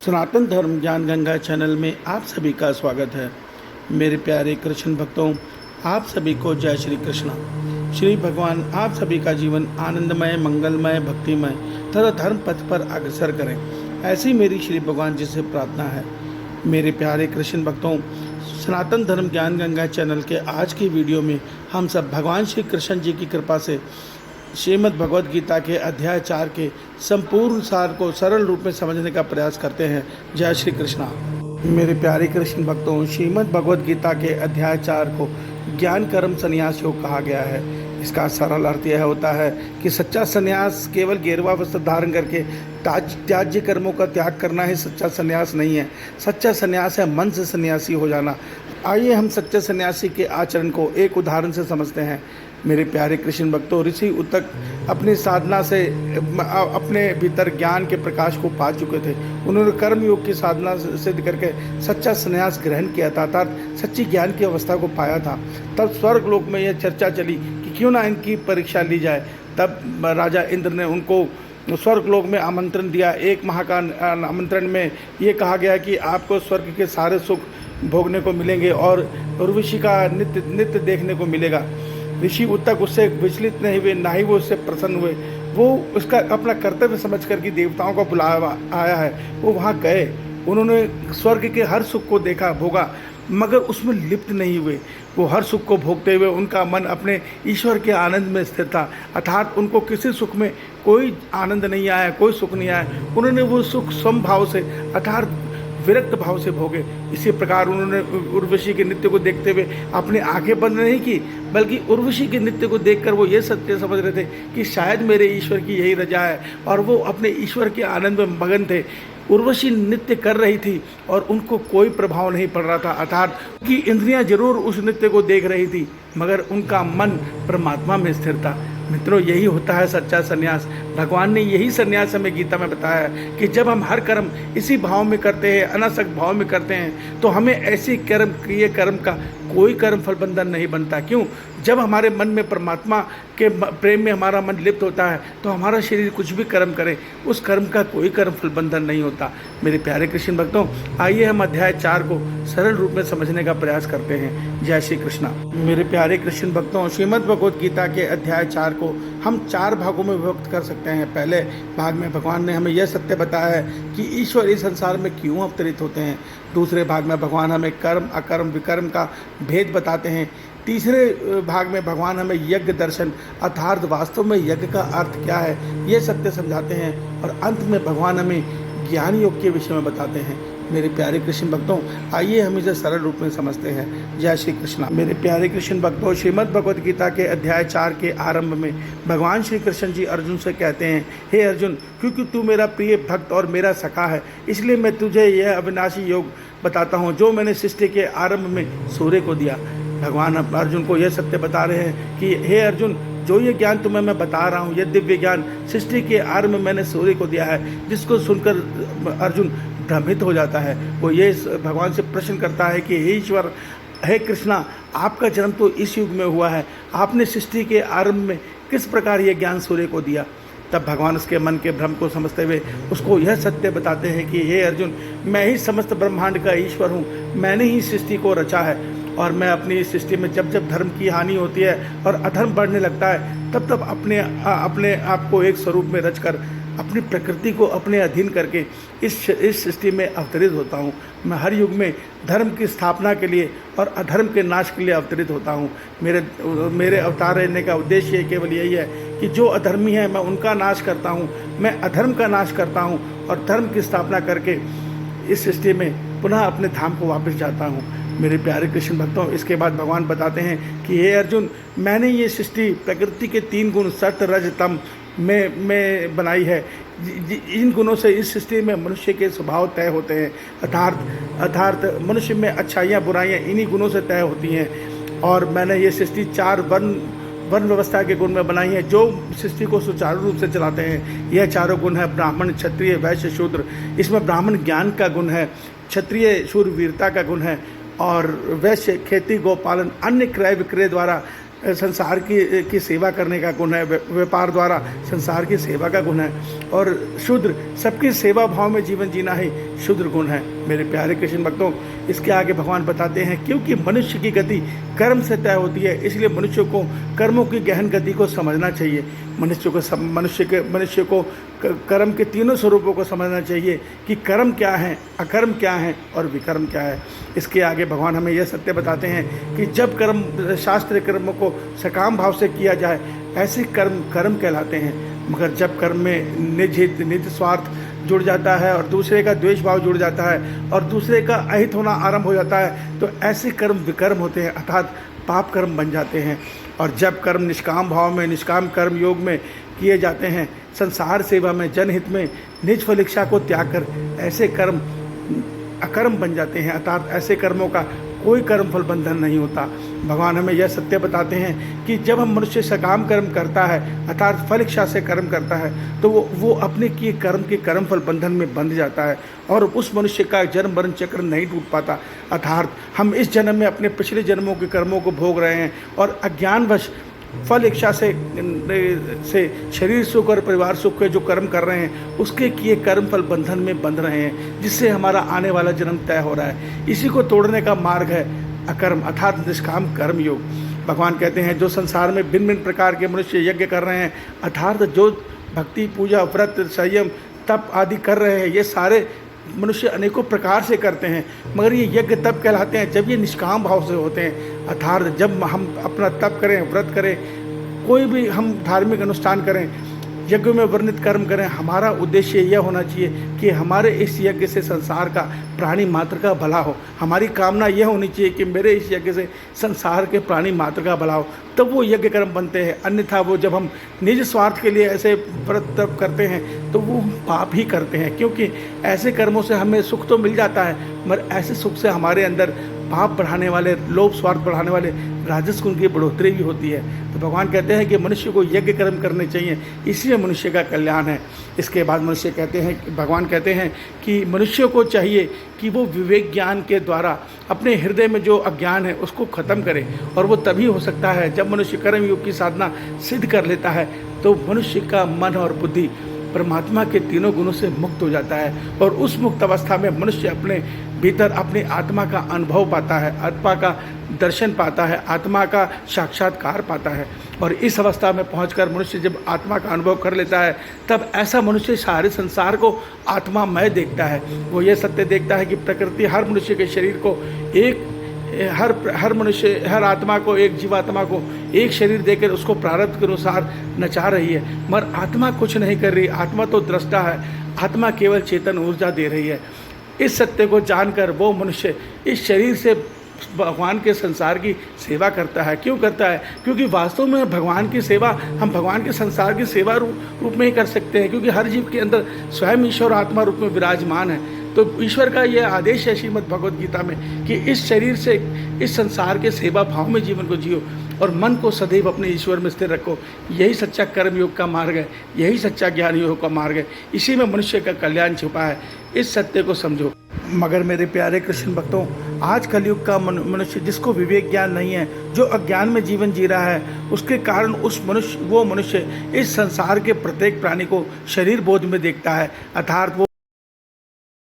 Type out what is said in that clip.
सनातन धर्म ज्ञान गंगा चैनल में आप सभी का स्वागत है। मेरे प्यारे कृष्ण भक्तों, आप सभी को जय श्री कृष्णा। श्री भगवान आप सभी का जीवन आनंदमय, मंगलमय, भक्तिमय तथा धर्म पथ पर अग्रसर करें, ऐसी मेरी श्री भगवान जी से प्रार्थना है। मेरे प्यारे कृष्ण भक्तों, सनातन धर्म ज्ञान गंगा चैनल के आज की वीडियो में हम सब भगवान श्री कृष्ण जी की कृपा से श्रीमद् भगवद गीता के अध्याय 4 के संपूर्ण सार को सरल रूप में समझने का प्रयास करते हैं। जय श्री कृष्णा। मेरे प्यारे कृष्ण भक्तों, श्रीमद् भगवद गीता के अध्याय 4 को ज्ञान कर्म संन्यास योग कहा गया है। इसका सरल अर्थ यह होता है कि सच्चा संन्यास केवल गेरुआ वस्त्र धारण करके त्याज्य कर्मों का त्याग करना ही सच्चा संन्यास नहीं है। सच्चा संन्यास है मन से सन्यासी हो जाना। आइए हम सच्चे सन्यासी के आचरण को एक उदाहरण से समझते हैं। मेरे प्यारे कृष्ण भक्तों, ऋषि उतक अपनी साधना से अपने भीतर ज्ञान के प्रकाश को पा चुके थे। उन्होंने कर्म योग की साधना सिद्ध करके सच्चा संन्यास ग्रहण किया था, अर्थात सच्ची ज्ञान की अवस्था को पाया था। तब स्वर्ग लोक में यह चर्चा चली कि क्यों ना इनकी परीक्षा ली जाए। तब राजा इंद्र ने उनको स्वर्ग लोक में आमंत्रण दिया। एक माह का आमंत्रण में ये कहा गया कि आपको स्वर्ग के सारे सुख भोगने को मिलेंगे और उर्वशी का नित्य देखने को मिलेगा। ऋषि उतक उससे विचलित नहीं हुए, ना ही वो उससे प्रसन्न हुए। वो उसका अपना कर्तव्य समझ कर कि देवताओं का बुलावा आया है, वो वहाँ गए। उन्होंने स्वर्ग के हर सुख को देखा, भोगा, मगर उसमें लिप्त नहीं हुए। वो हर सुख को भोगते हुए उनका मन अपने ईश्वर के आनंद में स्थिर था, अर्थात उनको किसी सुख में कोई आनंद नहीं आया, कोई सुख नहीं आया। उन्होंने वो सुख समभाव से अर्थात विरक्त भाव से भोगे। इसी प्रकार उन्होंने उर्वशी के नृत्य को देखते हुए अपनी आंखें बंद नहीं की, बल्कि उर्वशी के नृत्य को देखकर वो ये सत्य समझ रहे थे कि शायद मेरे ईश्वर की यही रजा है, और वो अपने ईश्वर के आनंद में मगन थे। उर्वशी नृत्य कर रही थी और उनको कोई प्रभाव नहीं पड़ रहा था, अर्थात कि इंद्रियां जरूर उस नृत्य को देख रही थी, मगर उनका मन परमात्मा में स्थिर था। मित्रों, यही होता है सच्चा संन्यास। भगवान ने यही संन्यास हमें गीता में बताया है कि जब हम हर कर्म इसी भाव में करते हैं, अनासक्त भाव में करते हैं, तो हमें ऐसी कर्म का कोई कर्म फल बंधन नहीं बनता। क्यों? जब हमारे मन में परमात्मा के प्रेम में हमारा मन लिप्त होता है, तो हमारा शरीर कुछ भी कर्म करे, उस कर्म का कोई कर्म फल बंधन नहीं होता। मेरे प्यारे कृष्ण भक्तों, आइए हम अध्याय 4 को सरल रूप में समझने का प्रयास करते हैं। जय श्री कृष्णा। मेरे प्यारे कृष्ण भक्तों, श्रीमद् भगवद गीता के अध्याय 4 को हम 4 भागों में विभक्त कर सकते हैं। पहले भाग में भगवान ने हमें यह सत्य बताया है कि ईश्वर इस संसार में क्यों अवतरित होते हैं। दूसरे भाग में भगवान हमें कर्म, अकर्म, विकर्म का भेद बताते हैं। तीसरे भाग में भगवान हमें यज्ञ दर्शन अर्थात वास्तव में यज्ञ का अर्थ क्या है, ये सत्य समझाते हैं। और अंत में भगवान हमें ज्ञान योग के विषय में बताते हैं। मेरे प्यारे कृष्ण भक्तों, आइए हम इसे सरल रूप में समझते हैं। जय श्री कृष्णा। मेरे प्यारे कृष्ण भक्तों, श्रीमद् भगवद गीता के अध्याय 4 के आरंभ में भगवान श्री कृष्ण जी अर्जुन से कहते हैं, हे अर्जुन, क्योंकि तू मेरा प्रिय भक्त और मेरा सखा है, इसलिए मैं तुझे यह अविनाशी योग बताता हूँ जो मैंने सृष्टि के आरंभ में सूर्य को दिया। भगवान अर्जुन को यह सत्य बता रहे हैं कि हे अर्जुन, जो ये ज्ञान तुम्हें मैं बता रहा हूँ, यह दिव्य ज्ञान सृष्टि के आरंभ में मैंने सूर्य को दिया है। जिसको सुनकर अर्जुन भ्रमित हो जाता है। वो ये भगवान से प्रश्न करता है कि हे ईश्वर, हे कृष्णा, आपका जन्म तो इस युग में हुआ है, आपने सृष्टि के आरंभ में किस प्रकार ये ज्ञान सूर्य को दिया? तब भगवान उसके मन के भ्रम को समझते हुए उसको यह सत्य बताते हैं कि हे अर्जुन, मैं ही समस्त ब्रह्मांड का ईश्वर हूँ, मैंने ही सृष्टि को रचा है। और मैं अपनी सृष्टि में जब जब धर्म की हानि होती है और अधर्म बढ़ने लगता है, तब तब अपने आप को एक स्वरूप में रचकर अपनी प्रकृति को अपने अधीन करके इस सृष्टि में अवतरित होता हूँ। मैं हर युग में धर्म की स्थापना के लिए और अधर्म के नाश के लिए अवतरित होता हूँ। मेरे अवतार रहने का उद्देश्य केवल यही है कि जो अधर्मी है मैं उनका नाश करता हूँ, मैं अधर्म का नाश करता हूँ और धर्म की स्थापना करके इस सृष्टि में पुनः अपने धाम को वापस जाता हूँ। मेरे प्यारे कृष्ण भक्तों, इसके बाद भगवान बताते हैं कि हे अर्जुन, मैंने ये सृष्टि प्रकृति के 3 गुण सत रज तम में बनाई है। इन गुणों से इस सृष्टि में मनुष्य के स्वभाव तय होते हैं, अर्थात मनुष्य में अच्छाइयाँ बुराइयाँ इन्हीं गुणों से तय होती हैं। और मैंने ये सृष्टि 4 वर्ण व्यवस्था के गुण में बनाई है, जो सृष्टि को सुचारू रूप से चलाते हैं। यह 4 गुण है ब्राह्मण, क्षत्रिय, वैश्य, शूद्र। इसमें ब्राह्मण ज्ञान का गुण है, क्षत्रिय शूरवीरता का गुण है, और वैश्य खेती, गोपालन, अन्य क्रय विक्रय द्वारा संसार की सेवा करने का गुण है, व्यापार द्वारा संसार की सेवा का गुण है। और शूद्र सबकी सेवा भाव में जीवन जीना ही शूद्र गुण है। मेरे प्यारे कृष्ण भक्तों, इसके आगे भगवान बताते हैं क्योंकि मनुष्य की गति कर्म से तय होती है, इसलिए मनुष्य को कर्मों की गहन गति को समझना चाहिए। मनुष्य को कर्म के तीनों स्वरूपों को समझना चाहिए कि कर्म क्या है, अकर्म क्या है और विकर्म क्या है। इसके आगे भगवान हमें यह सत्य बताते हैं कि जब शास्त्र कर्मों को सकाम भाव से किया जाए, ऐसे कर्म कहलाते हैं। मगर जब कर्म में निज स्वार्थ जुड़ जाता है और दूसरे का द्वेष भाव जुड़ जाता है और दूसरे का अहित होना आरंभ हो जाता है, तो ऐसे कर्म विकर्म होते हैं, अर्थात पाप कर्म बन जाते हैं। और जब कर्म निष्काम भाव में, निष्काम कर्म योग में किए जाते हैं, संसार सेवा में, जनहित में, निज फल इच्छा को त्याग कर, ऐसे कर्म अकर्म बन जाते हैं, अर्थात ऐसे कर्मों का कोई कर्म फल बंधन नहीं होता। भगवान हमें यह सत्य बताते हैं कि जब हम मनुष्य सकाम कर्म करता है, अर्थात फल इच्छा से कर्म करता है, तो वो अपने किए कर्म के कर्म फल बंधन में बंध जाता है और उस मनुष्य का जन्म मरण चक्र नहीं टूट पाता। अर्थात हम इस जन्म में अपने पिछले जन्मों के कर्मों को भोग रहे हैं और अज्ञानवश फल इच्छा से शरीर सुख और परिवार सुख के जो कर्म कर रहे हैं, उसके किए कर्म फल बंधन में बंध रहे हैं, जिससे हमारा आने वाला जन्म तय हो रहा है। इसी को तोड़ने का मार्ग है अकर्म, अर्थात निष्काम कर्म योग। भगवान कहते हैं जो संसार में भिन्न भिन्न प्रकार के मनुष्य यज्ञ कर रहे हैं, अर्थात जो भक्ति, पूजा, व्रत, संयम, तप आदि कर रहे हैं, ये सारे मनुष्य अनेकों प्रकार से करते हैं, मगर ये यज्ञ तब कहलाते हैं जब ये निष्काम भाव से होते हैं। अर्थात जब हम अपना तप करें, व्रत करें, कोई भी हम धार्मिक अनुष्ठान करें, यज्ञ में वर्णित कर्म करें, हमारा उद्देश्य यह होना चाहिए कि हमारे इस यज्ञ से संसार का प्राणी मात्र का भला हो। हमारी कामना यह होनी चाहिए कि मेरे इस यज्ञ से संसार के प्राणी मात्र का भला हो, तब वो यज्ञ कर्म बनते हैं। अन्यथा वो जब हम निज स्वार्थ के लिए ऐसे व्रत तप करते हैं तो वो पाप ही करते हैं, क्योंकि ऐसे कर्मों से हमें सुख तो मिल जाता है, मगर ऐसे सुख से हमारे अंदर पाप बढ़ाने वाले, लोभ स्वार्थ बढ़ाने वाले राजस गुण की बढ़ोतरी भी होती है। तो भगवान कहते हैं कि मनुष्य को यज्ञ कर्म करने चाहिए, इसलिए मनुष्य का कल्याण है। इसके बाद भगवान कहते हैं कि मनुष्य को चाहिए कि वो विवेक ज्ञान के द्वारा अपने हृदय में जो अज्ञान है उसको खत्म करे, और वो तभी हो सकता है जब मनुष्य कर्म योग की साधना सिद्ध कर लेता है, तो मनुष्य का मन और बुद्धि परमात्मा के तीनों गुणों से मुक्त हो जाता है और उस मुक्त अवस्था में मनुष्य अपने भीतर अपनी आत्मा का अनुभव पाता है, आत्मा का दर्शन पाता है, आत्मा का साक्षात्कार पाता है। और इस अवस्था में पहुंचकर मनुष्य जब आत्मा का अनुभव कर लेता है, तब ऐसा मनुष्य सारे संसार को आत्मामय देखता है। वो ये सत्य देखता है कि प्रकृति हर मनुष्य के शरीर को हर आत्मा को, एक जीवात्मा को एक शरीर देकर उसको प्रारब्ध के अनुसार नचा रही है, मगर आत्मा कुछ नहीं कर रही। आत्मा तो दृष्टा है, आत्मा केवल चेतन ऊर्जा दे रही है। इस सत्य को जानकर वो मनुष्य इस शरीर से भगवान के संसार की सेवा करता है। क्यों करता है? क्योंकि वास्तव में भगवान की सेवा हम भगवान के संसार की सेवा रूप में ही कर सकते हैं, क्योंकि हर जीव के अंदर स्वयं ईश्वर आत्मा रूप में विराजमान है। तो ईश्वर का यह आदेश है श्रीमद् भगवद गीता में कि इस शरीर से, इस संसार के सेवा भाव में जीवन को जियो और मन को सदैव अपने ईश्वर में स्थिर रखो। यही सच्चा कर्म योग का मार्ग है, यही सच्चा ज्ञान योग का मार्ग है। इसी में मनुष्य का कल्याण छुपा है। इस सत्य को समझो। मगर मेरे प्यारे कृष्ण भक्तों, आज कलयुग का मनुष्य जिसको विवेक ज्ञान नहीं है, जो अज्ञान में जीवन जी रहा है, उसके कारण वो मनुष्य इस संसार के प्रत्येक प्राणी को शरीर बोध में देखता है, अर्थात वो